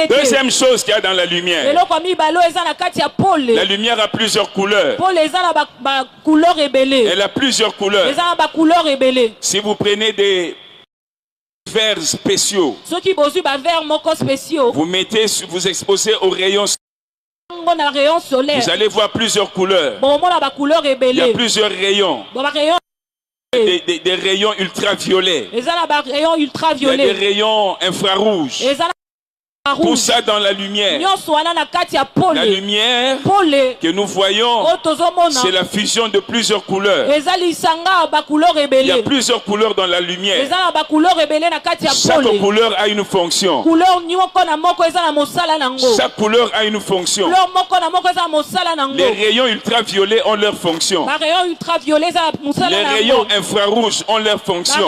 Deuxième chose qu'il y a dans la lumière. La lumière a plusieurs couleurs. Elle a plusieurs couleurs. Si vous prenez des verres spéciaux, vous exposez au rayon solaire. Vous allez voir plusieurs couleurs. Il y a plusieurs rayons. Des rayons ultraviolets. Il y a des rayons infrarouges. Tout ça dans la lumière. La lumière que nous voyons, c'est la fusion de plusieurs couleurs. Il y a plusieurs couleurs dans la lumière. Chaque couleur a une fonction. Chaque couleur a une fonction. Les rayons ultraviolets ont leur fonction. Les rayons infrarouges ont leur fonction.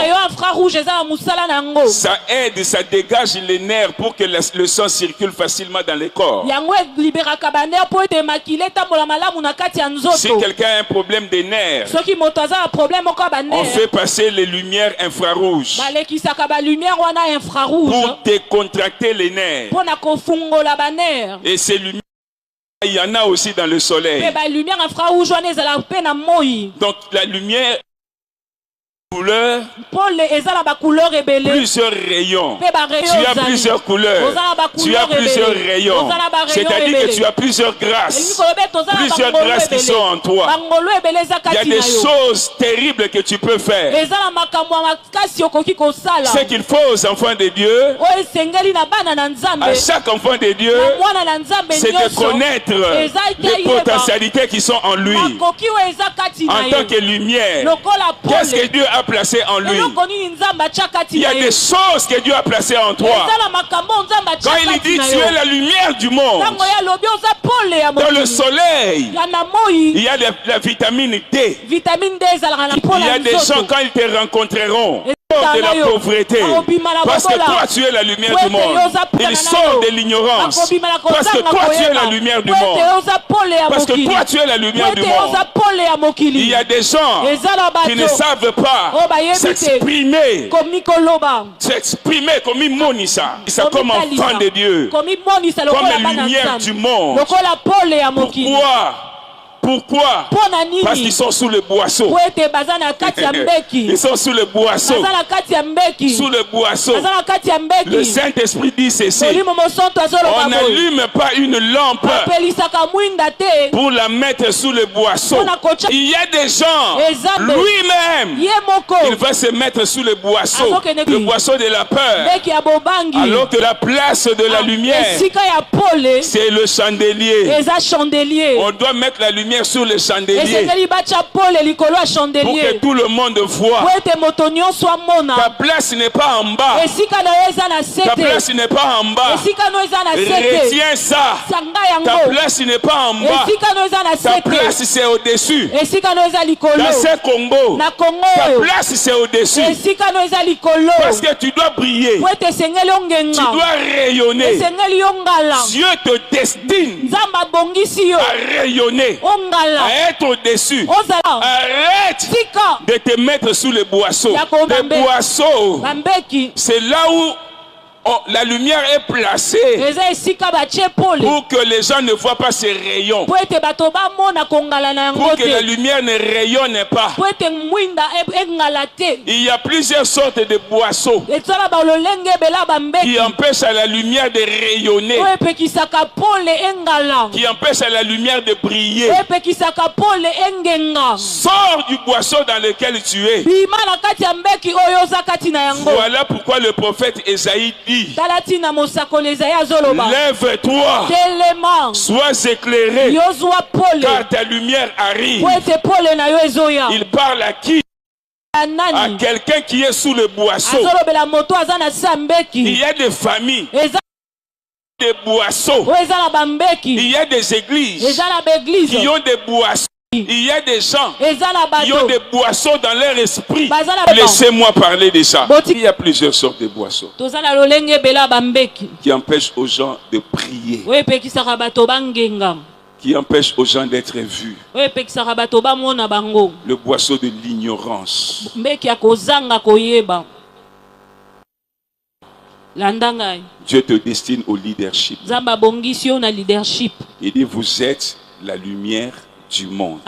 Ça aide, ça dégage les nerfs pour que le sang circule facilement dans les corps. Si quelqu'un a un problème des nerfs, on fait passer les lumières infrarouges pour décontracter les nerfs. Et ces lumières, il y en a aussi dans le soleil. Donc la lumière couleurs, plusieurs rayons. Tu as plusieurs couleurs. Tu as plusieurs rayons. C'est-à-dire que tu as plusieurs grâces. Plusieurs grâces qui sont en toi. Il y a des choses terribles que tu peux faire. Ce qu'il faut aux enfants de Dieu, à chaque enfant de Dieu, c'est de connaître les potentialités qui sont en lui. En tant que lumière, qu'est-ce que Dieu a placé en lui? Il y a des choses que Dieu a placées en toi. Quand il dit tu es la lumière du monde, dans le soleil, il y a la vitamine D. Il y a des gens quand ils te rencontreront de la pauvreté, parce que toi tu es la lumière du monde, ils sortent de l'ignorance, parce que toi tu es la lumière du monde, parce que toi tu es la lumière du monde. Il y a des gens qui ne savent pas s'exprimer comme Monissa, comme enfant de Dieu, comme la lumière du monde. Pourquoi? Parce qu'ils sont sous le boisseau. Ils sont sous le boisseau. Sous le boisseau. Le Saint-Esprit dit ceci. On n'allume pas une lampe pour la mettre sous le boisseau. Il y a des gens, lui-même, il va se mettre sous le boisseau de la peur. Alors que la place de la lumière, c'est le chandelier. On doit mettre la lumière sur le chandelier pour que tout le monde voit. Ta place n'est pas en bas. Ta place n'est pas en bas. Retiens ça. Ta place n'est pas en bas. Ta place c'est au-dessus. Dans ce Congo, ta place c'est au-dessus. Parce que tu dois briller. Tu dois rayonner. Dieu te destine à rayonner, à être au-dessus. Arrête de te mettre sous les boisseaux. Les boisseaux, c'est là où la lumière est placée pour que les gens ne voient pas ces rayons, pour que la lumière ne rayonne pas. Il y a plusieurs sortes de boisseaux qui empêchent à la lumière de rayonner, qui empêchent à la lumière de briller. Sors du boisseau dans lequel tu es. Voilà pourquoi le prophète Ésaïe dit: lève-toi, sois éclairé, car ta lumière arrive. Il parle à qui? À quelqu'un qui est sous le boisseau. Il y a des familles, des boisseaux. Il y a des églises qui ont des boisseaux. Il y a des gens qui ont des boissons dans leur esprit. Laissez-moi parler de ça. Il y a plusieurs sortes de boissons qui empêchent aux gens de prier, qui empêchent aux gens d'être vus. Le boisseau de l'ignorance. Dieu te destine au leadership. Il dit, vous êtes la lumière du monde.